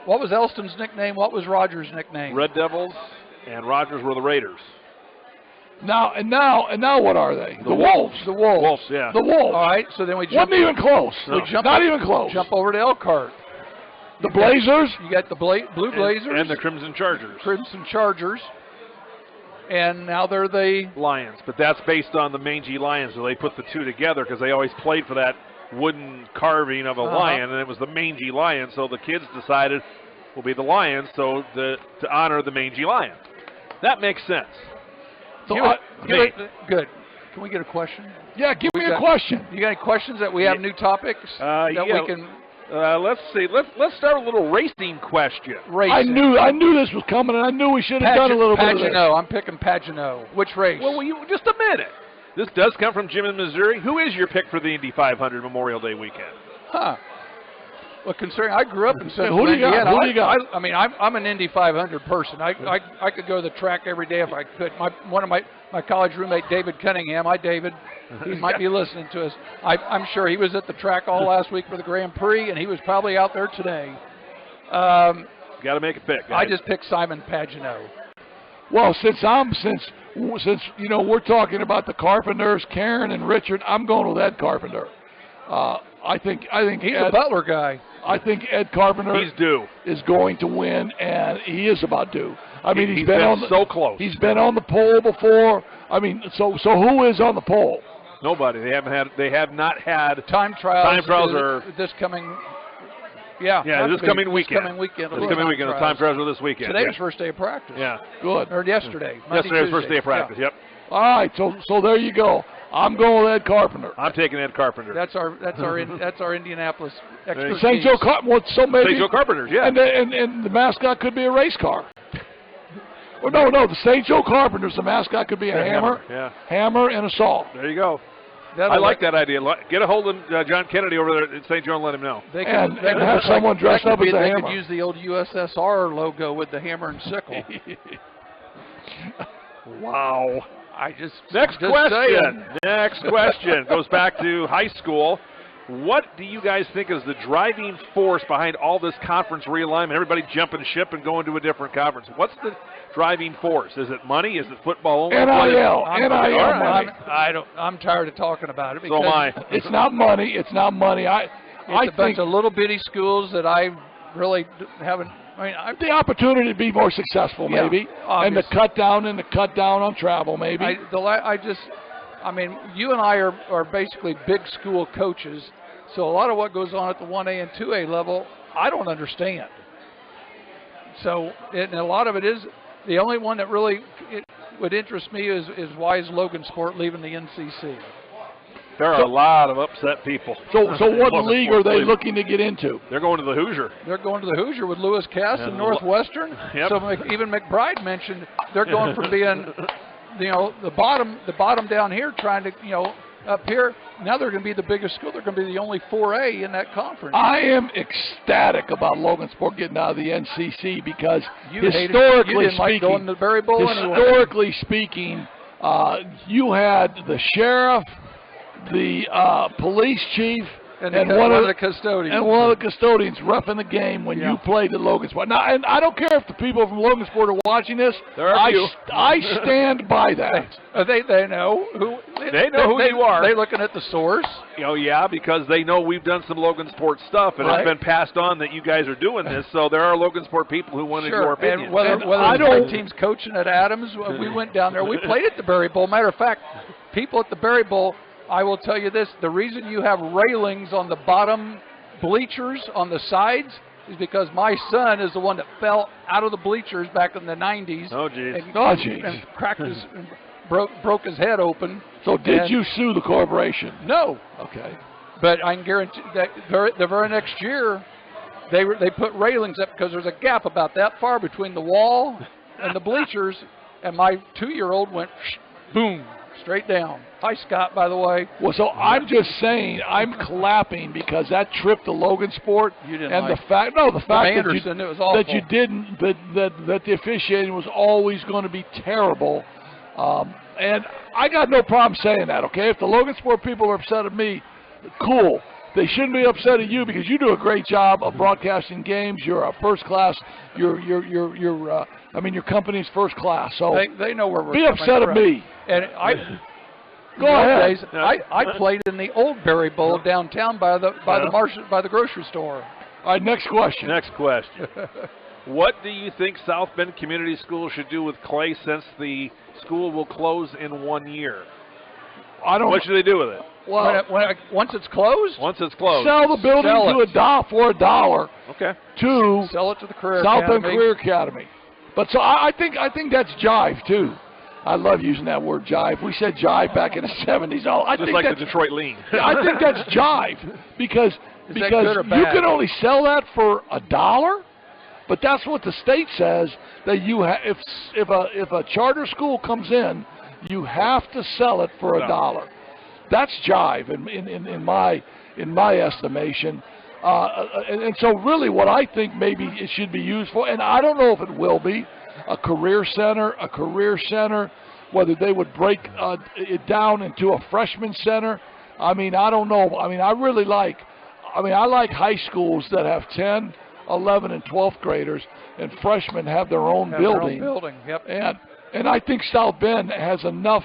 What was Elston's nickname? What was Rogers' nickname? Red Devils, and Rogers were the Raiders. Now what are they? The Wolves. The Wolves. Wolves, yeah. The Wolves. All right, so then we jump. Wasn't even close. No. Not even close. Jump over to Elkhart. The Blazers. You got the Blue Blazers. And the Crimson Chargers. Crimson Chargers. And now they're the Lions. But that's based on the mangy lions. So they put the two together because they always played for that wooden carving of a lion, and it was the mangy lion. So the kids decided we'll be the Lions, so to honor the mangy lion. That makes sense. So good. Can we get a question? Yeah, give me a question. You got any questions that we have new topics that we can? Let's see. Let's start with a little racing question. Racing. I knew this was coming, and I knew we should have done a little bit of this. I'm picking Pagenaud. Which race? Well, just a minute. This does come from Jim in Missouri. Who is your pick for the Indy 500 Memorial Day weekend? Well, considering I grew up in Central Who do you Indiana, got? Who do you got? I mean, I'm an Indy 500 person. I could go to the track every day if I could. One of my college roommate, David Cunningham. Hi, David. He might be listening to us. I'm sure he was at the track all last week for the Grand Prix, and he was probably out there today. Got to make a pick, guys. I just picked Simon Pagenaud. Well, since we're talking about the Carpenters, Karen and Richard, I'm going with Ed Carpenter. I think he's Ed, a Butler guy. I think Ed Carpenter is going to win, and he is about due. I mean, he's been so close. He's been on the pole before. I mean, so who is on the pole? Nobody. They have not had time trials. Time trials are this coming. This coming weekend. The time trials are this weekend. Today was first day of practice. Yeah. Good. Or yesterday. Yesterday was first day of practice. Yeah. Yep. All right. So there you go. I'm going with Ed Carpenter. I'm taking Ed Carpenter. That's our Indianapolis expertise. St. Joe St. Joe Carpenters, yeah. And the mascot could be a race car. Well, no, the St. Joe Carpenters, the mascot could be a hammer and a saw. There you go. I like that idea. Get a hold of John Kennedy over there at St. Joe and let him know. They could have someone dressed up as a hammer. They could use the old USSR logo with the hammer and sickle. Wow. Next question goes back to high school. What do you guys think is the driving force behind all this conference realignment? Everybody jumping ship and going to a different conference. What's the driving force? Is it money? Is it football only? NIL. money. I'm tired of talking about it. So am I. It's not money. It's not money. I It's a bunch think of little bitty schools that I really haven't. the opportunity to be more successful, Yeah, maybe, obviously. and the cut down on travel, maybe. You and I are basically big school coaches, so a lot of what goes on at the 1A and 2A level, I don't understand. So, and a lot of it is, the only one that really would interest me is why is Logansport leaving the NCC? There are a lot of upset people. So what league are they looking to get into? They're going to the Hoosier. They're going to the Hoosier with Lewis Cass and Northwestern. Yep. So even McBride mentioned they're going from being, the bottom down here, trying to, up here. Now they're going to be the biggest school. They're going to be the only 4A in that conference. I am ecstatic about Logansport getting out of the NCC because You historically didn't like going to the Berry Bowl anyway. historically speaking, you had the sheriff, the police chief, and one of the custodians. And one of the custodians reffing the game when you played at Logansport. Now, and I don't care if the people from Logansport are watching this. There are a few. I stand by that. They know who you are. They're looking at the source. Oh, yeah, because they know we've done some Logansport stuff, and it's been passed on that you guys are doing this, so there are Logansport people who wanted your opinion. And whether the team's coaching at Adams, we went down there. We played at the Berry Bowl. Matter of fact, people at the Berry Bowl, I will tell you this, the reason you have railings on the bottom bleachers on the sides is because my son is the one that fell out of the bleachers back in the 90s. Oh, geez. And cracked his, broke his head open. So did you sue the corporation? No. Okay. But I can guarantee that the very next year, they put railings up because there's a gap about that far between the wall and the bleachers, and my 2-year-old went boom, straight down. Hi, Scott, by the way. Well, so I'm just saying, I'm clapping because that trip to Logansport and the fact that you didn't, that the officiating was always going to be terrible. And I got no problem saying that, okay? If the Logansport people are upset at me, cool. They shouldn't be upset at you because you do a great job of broadcasting games. You're a first class. Your company's first class. So they know where we're be upset at me. And Go ahead. I played in the old Berry Bowl downtown by the grocery store. All right, next question. What do you think South Bend Community School should do with Clay since the school will close in 1 year? What should they do with it? Well, once it's closed? Once it's closed. Sell the building for $1. Okay. To sell it to the Career South Academy. Bend Career Academy. But so I think that's jive too. I love using that word jive. We said jive back in the 70s. Just like the Detroit Lean. I think that's jive because you can only sell that for $1. But that's what the state says that if a charter school comes in, you have to sell it for $1. That's jive in my estimation. And so really what I think maybe it should be used for, and I don't know if it will be, a career center, whether they would break it down into a freshman center. I mean, I don't know. I mean, I like high schools that have 10, 11, and 12th graders, and freshmen have their own building. Yep. And I think South Bend has enough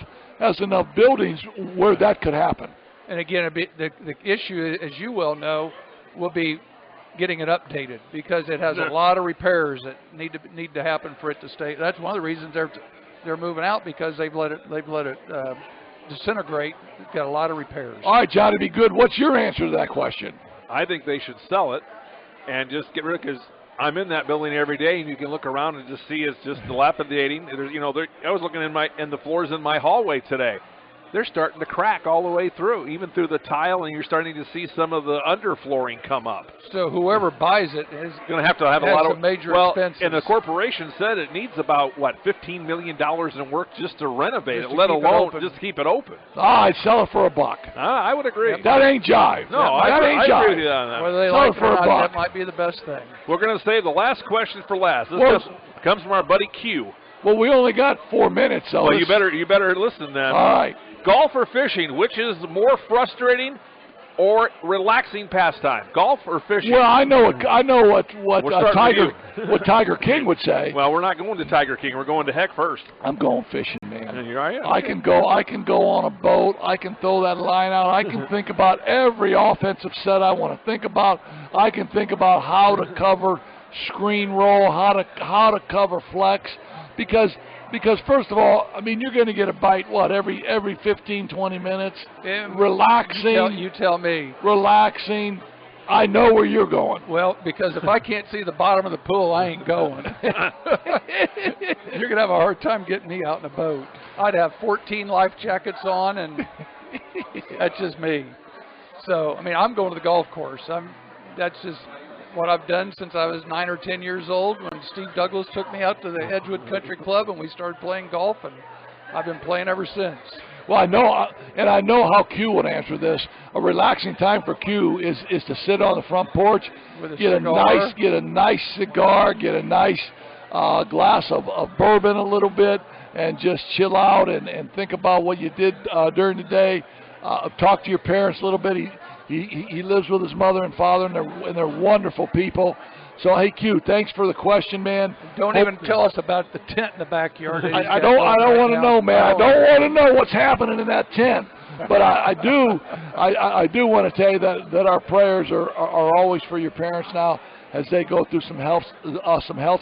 buildings where that could happen. And again, the issue, as you well know, will be getting it updated because it has a lot of repairs that need to happen for it to stay. That's one of the reasons they're moving out, because they've let it disintegrate. It's got a lot of repairs. All right, Johnny, be good. What's your answer to that question? I think they should sell it and just get rid of it, because I'm in that building every day, and you can look around and just see it's just dilapidating. I was looking in the floors in my hallway today. They're starting to crack all the way through, even through the tile, and you're starting to see some of the underflooring come up. So whoever buys it is going to have a lot of major expenses. And the corporation said it needs about $15 million in work just to renovate it, let alone just to keep it open. I'd sell it for $1. I would agree. Yep. That ain't jive. No, I agree with you on that. Whether they like it or not, that might be the best thing. We're going to save the last question for last. This comes from our buddy Q. Well, we only got 4 minutes, so you better listen then. All right. Golf or fishing, which is more frustrating or relaxing pastime, golf or fishing? Well, I know what We're starting what Tiger King would say. Well, we're not going to Tiger King. We're going to heck first. I'm going fishing, man. And you're right. I can go on a boat. I can throw that line out. I can think about every offensive set I want to think about. I can think about how to cover screen roll, how to cover flex, because first of all, I mean, you're going to get a bite every 15, 20 minutes. Relaxing. You tell me. Relaxing. I know where you're going. Well, because if I can't see the bottom of the pool, I ain't going. You're going to have a hard time getting me out in a boat. I'd have 14 life jackets on, and that's just me. So, I mean, I'm going to the golf course. That's just what I've done since I was 9 or 10 years old when Steve Douglas took me out to the Edgewood Country Club and we started playing golf, and I've been playing ever since. Well, I know how Q would answer this. A relaxing time for Q is to sit on the front porch, get a nice cigar, get a nice glass of bourbon a little bit, and just chill out and think about what you did during the day. Talk to your parents a little bit. He lives with his mother and father, and they're wonderful people. So, hey, Q, thanks for the question, man. Don't even tell us about the tent in the backyard. I don't want to know, man. I don't want to know what's happening in that tent. But I do want to tell you that our prayers are always for your parents now as they go through some health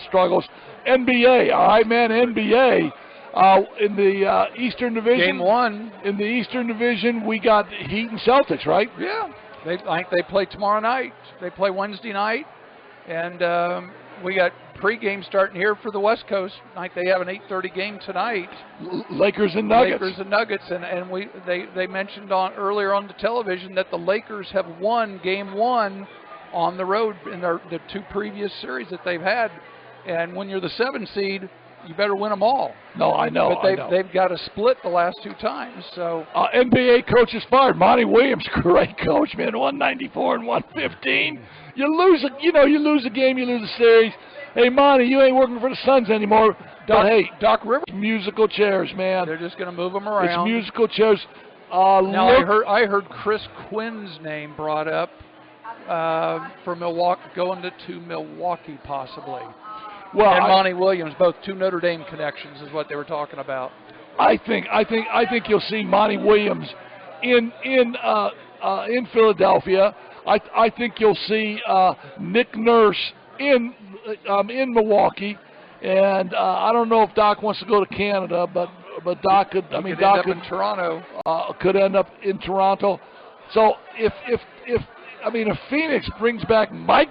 struggles. NBA, all right, man, NBA. In the Eastern Division. Game 1. In the Eastern Division, we got Heat and Celtics, right? Yeah. I think they play tomorrow night. They play Wednesday night. And we got pregame starting here for the West Coast. I think they have an 8:30 game tonight. Lakers and Nuggets. And they mentioned earlier on the television that the Lakers have won Game 1 on the road in the 2 previous series that they've had. And when you're the 7 seed, you better win them all. No, I know. But they've got a split the last 2 times. So NBA coach is fired. Monty Williams, great coach, man. 194 and 115. You lose a game, you lose a series. Hey, Monty, you ain't working for the Suns anymore. Doc Rivers. Musical chairs, man. They're just going to move them around. It's musical chairs. Now I heard Chris Quinn's name brought up for Milwaukee, going to Milwaukee possibly. Well, and Monty Williams, both 2 Notre Dame connections, is what they were talking about. I think you'll see Monty Williams in Philadelphia. I think you'll see Nick Nurse in Milwaukee, and I don't know if Doc wants to go to Canada, but Doc could. Doc end up in Toronto. Could end up in Toronto. So if Phoenix brings back Mike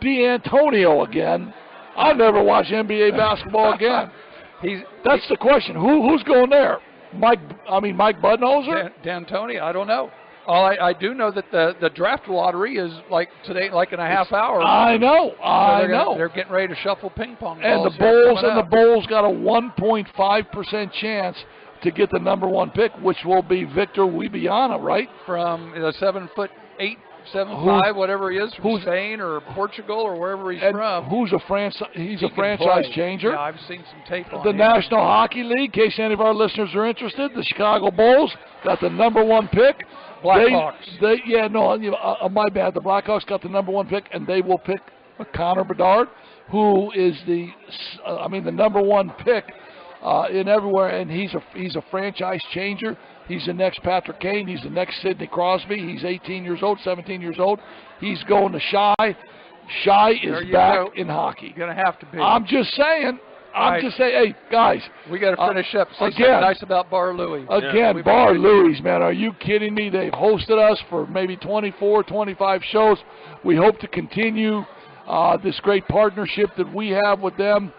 D'Antonio again, I'll never watch NBA basketball again. That's the question. Who's going there? Mike Budenholzer? D'Antoni? I don't know. I do know that the draft lottery is like today, like in a half hour. I know. They're getting ready to shuffle ping pong balls. And the Bulls got a 1.5% chance to get the number 1 pick, which will be Victor Wembanyama, right? From 7'8", 7'5", whatever he is, from Spain or Portugal or wherever he's from. Who's he's a franchise changer. Yeah, I've seen some tape on the National Hockey League, in case any of our listeners are interested, the Chicago Bulls got the number 1 pick. Blackhawks. My bad. The Blackhawks got the number 1 pick, and they will pick Connor Bedard, who is the number 1 pick in everywhere, and he's a franchise changer. He's the next Patrick Kane. He's the next Sidney Crosby. He's 18 years old, 17 years old. He's going to Shy. Shy is back in hockey. You're going to have to be. I'm just saying. Hey, guys. We got to finish up. Say something nice about Bar Louie. Again, Bar Louie's, man. Are you kidding me? They've hosted us for maybe 24, 25 shows. We hope to continue this great partnership that we have with them.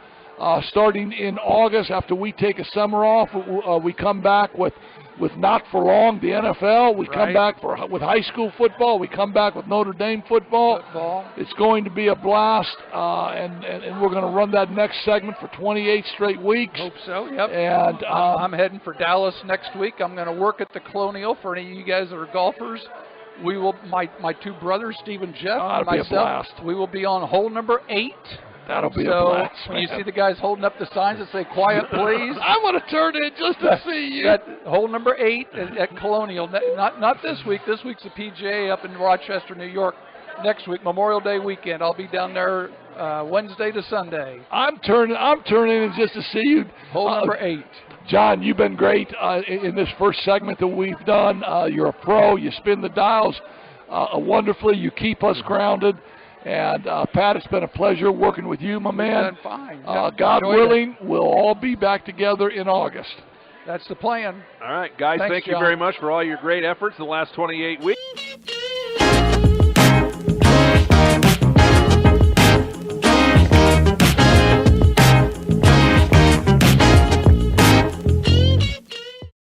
Starting in August, after we take a summer off, we come back with not for long the NFL. We come back with high school football. We come back with Notre Dame football. It's going to be a blast, and we're going to run that next segment for 28 straight weeks. Hope so. Yep. And I'm heading for Dallas next week. I'm going to work at the Colonial for any of you guys that are golfers. We will. My 2 brothers, Steve and Jeff, and myself. We will be on hole number 8. That'll be a So blast. when you man. see the guys holding up the signs that say "Quiet, please," I want to turn in just to see you. that hole number 8 at Colonial. Not this week. This week's the PGA up in Rochester, New York. Next week, Memorial Day weekend. I'll be down there Wednesday to Sunday. I'm turning in just to see you. Hole number 8. John, you've been great in this first segment that we've done. You're a pro. You spin the dials wonderfully. You keep us grounded. And, Pat, it's been a pleasure working with you, my man. Done fine. God willing, we'll all be back together in August. That's the plan. All right, guys, Thanks, thank you John. very much for all your great efforts in the last 28 weeks.